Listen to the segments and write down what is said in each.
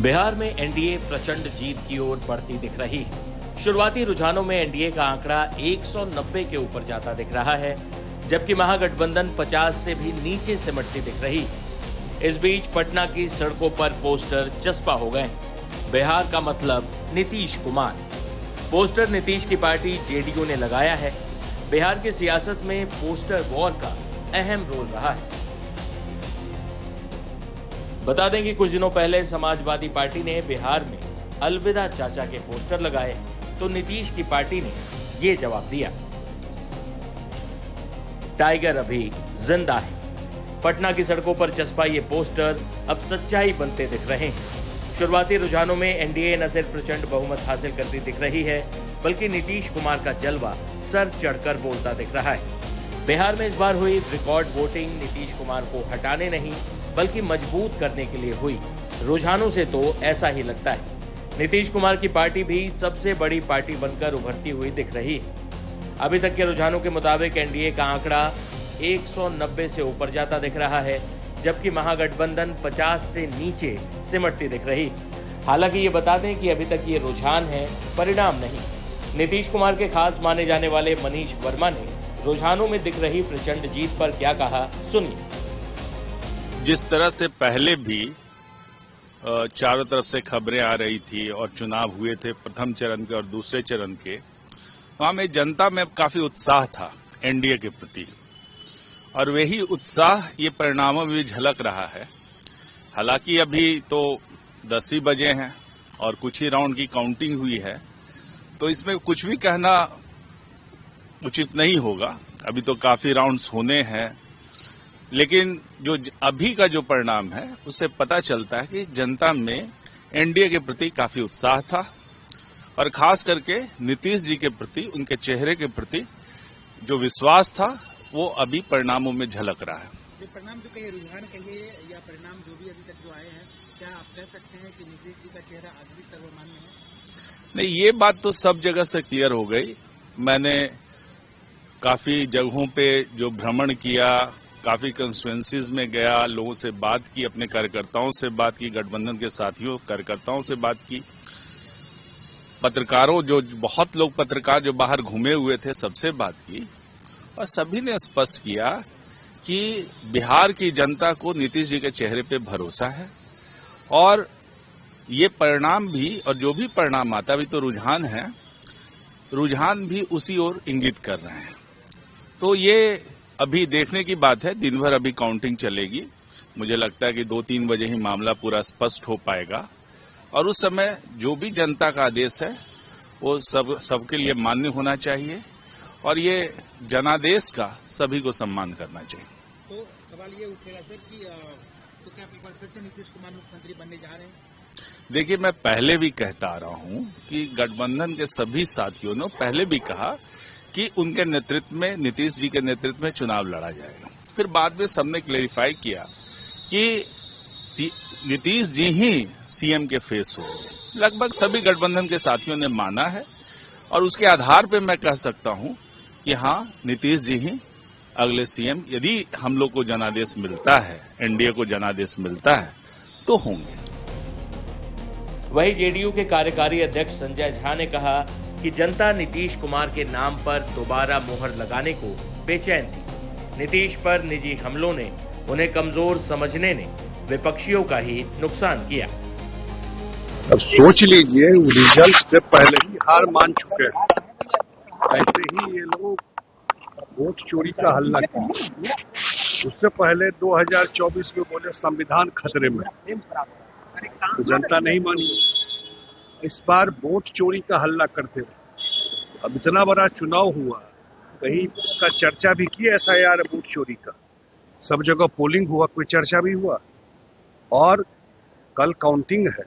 बिहार में एनडीए प्रचंड जीत की ओर बढ़ती दिख रही है। शुरुआती रुझानों में एनडीए का आंकड़ा 190 के ऊपर जाता दिख रहा है, जबकि महागठबंधन 50 से भी नीचे सिमटती दिख रही है। इस बीच पटना की सड़कों पर पोस्टर चस्पा हो गए। बिहार का मतलब नीतीश कुमार। पोस्टर नीतीश की पार्टी जेडीयू ने लगाया है। बिहार की सियासत में पोस्टर वॉर का अहम रोल रहा है। बता दें कि कुछ दिनों पहले समाजवादी पार्टी ने बिहार में अलविदा चाचा के पोस्टर लगाए, तो नीतीश की पार्टी ने ये जवाब दिया, टाइगर अभी जिंदा है। पटना की सड़कों पर चस्पा ये पोस्टर अब सच्चाई बनते दिख रहे हैं। शुरुआती रुझानों में एनडीए न सिर्फ प्रचंड बहुमत हासिल करती दिख रही है, बल्कि नीतीश कुमार का जलवा सर चढ़कर बोलता दिख रहा है। बिहार में इस बार हुई रिकॉर्ड वोटिंग नीतीश कुमार को हटाने नहीं, बल्कि मजबूत करने के लिए हुई। रुझानों से तो ऐसा ही लगता है। नीतीश कुमार की पार्टी भी सबसे बड़ी पार्टी बनकर उभरती हुई दिख रही है। अभी तक के रुझानों के मुताबिक एनडीए का आंकड़ा 190 से ऊपर जाता दिख रहा है, जबकि महागठबंधन 50 से नीचे सिमटती दिख रही। हालांकि ये बता दें कि अभी तक ये रुझान है, परिणाम नहीं। नीतीश कुमार के खास माने जाने वाले मनीष वर्मा ने रुझानों में दिख रही प्रचंड जीत पर क्या कहा, सुनिए। जिस तरह से पहले भी चारों तरफ से खबरें आ रही थी और चुनाव हुए थे प्रथम चरण के और दूसरे चरण के, वहां में जनता में काफी उत्साह था एनडीए के प्रति, और वही उत्साह ये परिणामों में भी झलक रहा है। हालांकि अभी तो 10 ही बजे हैं और कुछ ही राउंड की काउंटिंग हुई है, तो इसमें कुछ भी कहना उचित नहीं होगा। अभी तो काफी राउंड्स होने हैं, लेकिन जो अभी का जो परिणाम है उससे पता चलता है कि जनता में एनडीए के प्रति काफी उत्साह था, और खास करके नीतीश जी के प्रति, उनके चेहरे के प्रति जो विश्वास था वो अभी परिणामों में झलक रहा है। जो परिणाम जो कहिए, रुझान कहिए या परिणाम जो भी अभी तक जो आए हैं, क्या आप कह सकते हैं कि नीतीश जी का चेहरा आज भी सर्वमान्य है? नहीं, ये बात तो सब जगह से क्लियर हो गई। मैंने काफी जगहों पे जो भ्रमण किया, काफी कंस्टिट्यूएंसीज में गया, लोगों से बात की, अपने कार्यकर्ताओं से बात की, गठबंधन के साथियों कार्यकर्ताओं से बात की, पत्रकारों जो बहुत लोग पत्रकार जो बाहर घूमे हुए थे सबसे बात की, और सभी ने स्पष्ट किया कि बिहार की जनता को नीतीश जी के चेहरे पे भरोसा है, और ये परिणाम भी, और जो भी परिणाम आता, अभी तो रुझान है, रुझान भी उसी ओर इंगित कर रहे हैं। तो ये अभी देखने की बात है। दिन भर अभी काउंटिंग चलेगी। मुझे लगता है कि 2-3 बजे ही मामला पूरा स्पष्ट हो पाएगा, और उस समय जो भी जनता का आदेश है वो सबके लिए मान्य होना चाहिए, और ये जनादेश का सभी को सम्मान करना चाहिए। तो सवाल ये उठेगा सर कि तो क्या फिर से नीतीश कुमार मुख्यमंत्री बनने जा रहे हैं? देखिए, मैं पहले भी कहता आ रहा हूं कि गठबंधन के सभी साथियों ने पहले भी कहा कि उनके नेतृत्व में, नीतीश जी के नेतृत्व में चुनाव लड़ा जाएगा। फिर बाद में सबने क्लेरिफाई किया कि नीतीश जी ही सीएम के फेस होंगे। लगभग सभी गठबंधन के साथियों ने माना है, और उसके आधार पर मैं कह सकता हूं कि हाँ, नीतीश जी ही अगले सीएम, यदि हम लोग को जनादेश मिलता है, एनडीए को जनादेश मिलता है, तो होंगे। वहीं जेडीयू के कार्यकारी अध्यक्ष संजय झा ने कहा कि जनता नीतीश कुमार के नाम पर दोबारा मोहर लगाने को बेचैन थी। नीतीश पर निजी हमलों ने, उन्हें कमजोर समझने ने विपक्षियों का ही नुकसान किया। अब सोच लीजिए, रिजल्ट से पहले ही हार मान चुके हैं। ऐसे ही ये लोग वोट चोरी का हल्ला किया। उससे पहले 2024 में बोले संविधान खतरे में, तो जनता नहीं मानी। इस बार वोट चोरी का हल्ला करते हुए, अब इतना बड़ा चुनाव हुआ, कहीं इसका चर्चा भी की एसआईआर वोट चोरी का? सब जगह पोलिंग हुआ, कोई चर्चा भी हुआ? और कल काउंटिंग है,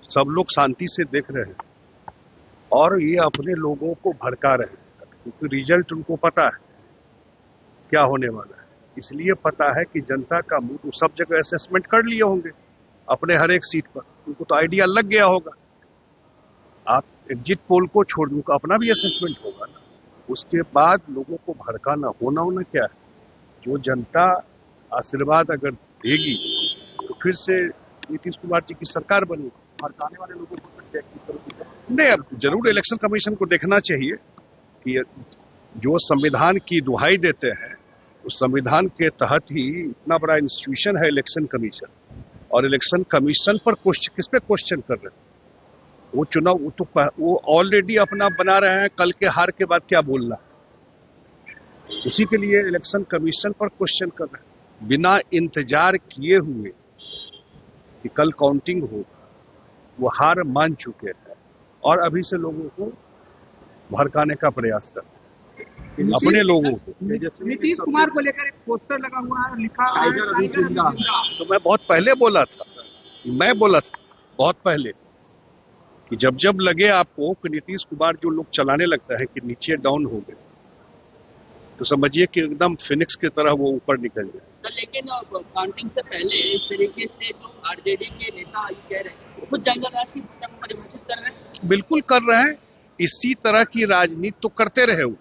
सब लोग शांति से देख रहे हैं, और ये अपने लोगों को भड़का रहे हैं, क्योंकि रिजल्ट उनको पता है क्या होने वाला है। इसलिए पता है कि जनता का मूड, सब जगह असेसमेंट कर लिए होंगे अपने हर एक सीट पर, उनको तो आइडिया लग गया होगा। आप एग्जिट पोल को छोड़ दूं, अपना भी असेसमेंट होगा ना। उसके बाद लोगों को भड़काना, होना क्या है? जो जनता आशीर्वाद अगर देगी तो फिर से नीतीश कुमार जी की सरकार बनी। भड़काने वाले लोगों को तो चेक नहीं, अब जरूर इलेक्शन कमीशन को देखना चाहिए कि जो संविधान की दुहाई देते हैं उस संविधान के तहत ही इतना बड़ा इंस्टीट्यूशन है इलेक्शन कमीशन, और इलेक्शन कमीशन पर किस पे क्वेश्चन कर रहे हैं? वो चुनाव वो ऑलरेडी अपना बना रहे हैं, कल के हार के बाद क्या बोलना, उसी के लिए इलेक्शन कमीशन पर क्वेश्चन कर रहे हैं, बिना इंतजार किए हुए कि कल काउंटिंग होगा। वो हार मान चुके हैं और अभी से लोगों को भड़काने का प्रयास कर रहे हैं, अपने लोगों को। नीतीश कुमार को लेकर एक पोस्टर लगा हुआ है, लिखा है टाइगर अभी जिंदा। तो मैं बहुत पहले बोला था बहुत पहले कि जब लगे आपको कि नीतीश कुमार जो लोग चलाने लगता है कि नीचे डाउन हो गए, तो समझिए कि एकदम फिनिक्स की तरह वो ऊपर निकल गए। लेकिन काउंटिंग से पहले इस तरीके से जो आरजेडी के नेता कह रहे हैं खुद जंगल राज की भूमिका को परिभाषित कर रहे हैं। बिल्कुल कर रहे हैं, इसी तरह की राजनीति तो करते रहे वो।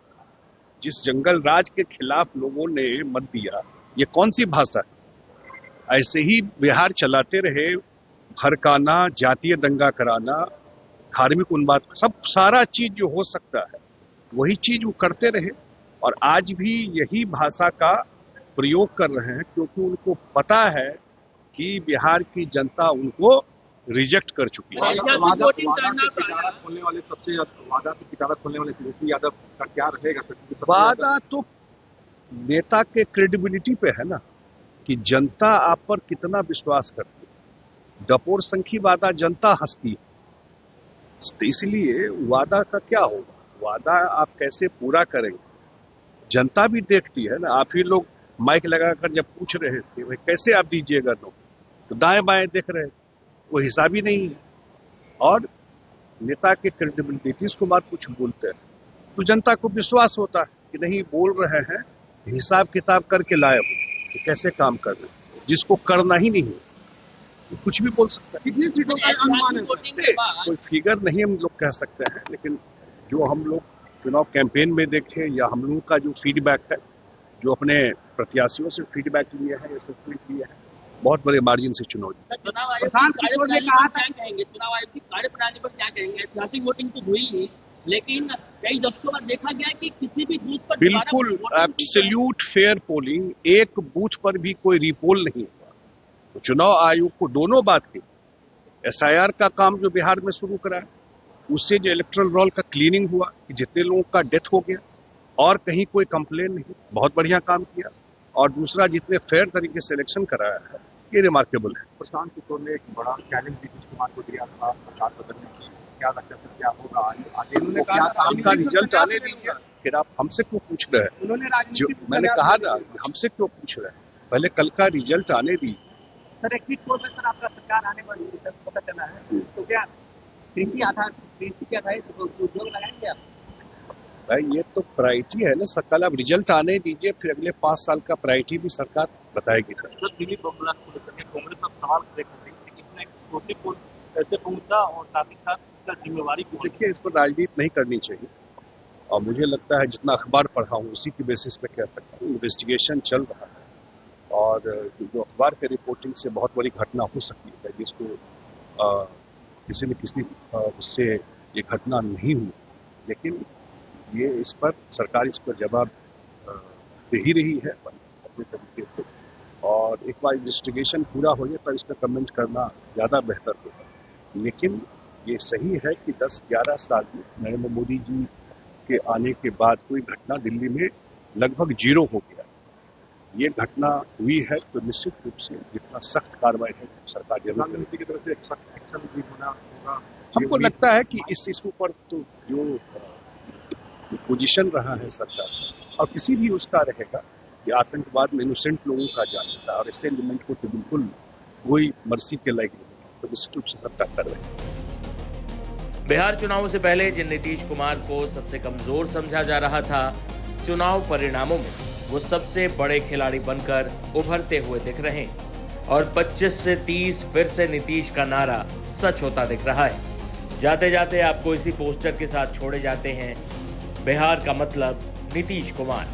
जिस जंगल राज के खिलाफ लोगों ने मत दिया, ये कौन सी भाषा है? ऐसे ही बिहार चलाते रहे, भड़काना, जातीय दंगा कराना, धार्मिक उन्माद, सब सारा चीज जो हो सकता है वही चीज वो करते रहे, और आज भी यही भाषा का प्रयोग कर रहे हैं, क्योंकि उनको पता है कि बिहार की जनता उनको रिजेक्ट कर चुकी है। वादा की पिटारा खोलने वाले सबसे वादा की पिटारा खोलने वाले तेजस्वी यादव का क्या रहेगा? वादा तो नेता के क्रेडिबिलिटी पे है ना, कि जनता आप पर कितना विश्वास करती है। डपोर संखी वादा जनता हंसती है, तो इसलिए वादा का क्या होगा, वादा आप कैसे पूरा करेंगे जनता भी देखती है ना। आप ही लोग माइक लगाकर जब पूछ रहे थे भाई कैसे आप दीजिएगा लोग, तो दाएं बाएं देख रहे, वो हिसाब ही नहीं है। और नेता के क्रेडिबिलिटी, नीतीश कुमार कुछ बोलते हैं तो जनता को विश्वास होता है कि नहीं बोल रहे हैं, हिसाब किताब करके लाए हो कि कैसे काम कर रहे हैं। जिसको करना ही नहीं है तो कुछ भी बोल सकता है। कितनी सीटों का अनुमान है? कोई फिगर नहीं हम लोग कह सकते हैं, लेकिन जो हम लोग चुनाव कैंपेन में देखे या हम लोगों का जो फीडबैक है, जो अपने प्रत्याशियों से फीडबैक लिए हैं, असेसमेंट लिए हैं, बहुत बड़े मार्जिन से चुनाव चुनाव आयोग की कार्यप्रणाली पर क्या कहेंगे? चुनाव आयोग की कार्यप्रणाली पर क्या कहेंगे? ऐतिहासिक वोटिंग तो हुई ही, लेकिन कई दशकों बाद देखा गया कि किसी भी बूथ पर बिल्कुल एब्सोल्यूट फेयर पोलिंग, एक बूथ पर भी कोई रिपोल नहीं हुआ। तो चुनाव आयोग को दोनों बात की, एसआईआर का काम जो बिहार में शुरू करा है, उससे जो इलेक्टोरल रोल का क्लीनिंग हुआ कि जितने लोगों का डेथ हो गया और कहीं कोई कंप्लेन नहीं, बहुत बढ़िया काम किया। और दूसरा जितने फेयर तरीके से इलेक्शन कराया है, ये रिमार्केबल है। प्रशांत किशोर ने एक बड़ा चैलेंज नीतीश कुमार को दिया था सरकार बदलने की, क्या लगता है क्या होगा आगे? उन्होंने कहा उनका रिजल्ट आने दीजिए, फिर आप हमसे क्यों पूछ रहे हैं? उन्होंने मैंने कहा ना, हमसे क्यों पूछ रहे हैं? पहले कल का रिजल्ट आने दीजिए। सर एक पोल में सर आपका सरकार आने वाली है, पता चला है, तो क्या कृषि आधार क्या था, उद्योग लगाएंगे आप? भाई ये तो प्रायोरिटी है ना, कल आप रिजल्ट आने दीजिए, फिर अगले 5 साल का प्रायोरिटी भी सरकार बताएगी। सर दिल्ली कांग्रेस को लेकर कांग्रेस अब सवाल देख रही है कि इसमें छोटे को कैसे पहुंचा और साथ ही साथ इसका जिम्मेवारी को देखिए, इस पर राजनीति नहीं करनी चाहिए, और मुझे लगता है जितना अखबार पढ़ा हूँ उसी की बेसिस पे कह सकता हूँ। इन्वेस्टिगेशन चल रहा है, और जो अखबार के रिपोर्टिंग से बहुत बड़ी घटना हो सकती है, जिसको किसी न किसी उससे ये घटना नहीं हुई, लेकिन ये इस पर सरकार इस पर जवाब दे ही रही है अपने तरीके से। और एक बार इन्वेस्टिगेशन पूरा हो जाए तो इस पर कमेंट करना ज़्यादा बेहतर होगा। लेकिन ये सही है कि 10-11 साल में नरेंद्र मोदी जी के आने के बाद कोई घटना दिल्ली में लगभग 0 हो गया। ये घटना हुई है तो निश्चित रूप से जितना सख्त कार्रवाई है सरकार प्रधानमंत्री की तरफ से एक सख्त एक्शन भी होना होगा। हमको लगता है कि इस इशू पर तो जो पोजीशन रहा है सरकार, और किसी भी उसका रहेगा कि आतंकवाद में इनोसेंट लोगों का जान लेता है, और ऐसे एलिमेंट को तो बिल्कुल कोई मर्सी के लायक नहीं, तो निश्चित रूप से सरकार कर रही है। बिहार चुनावों से पहले जिन नीतीश कुमार को सबसे कमजोर समझा जा रहा था, चुनाव परिणामों में वो सबसे बड़े खिलाड़ी बनकर उभरते हुए दिख रहे हैं, और 25 से 30 फिर से नीतीश का नारा सच होता दिख रहा है। जाते जाते आपको इसी पोस्टर के साथ छोड़े जाते हैं, बिहार का मतलब नीतीश कुमार।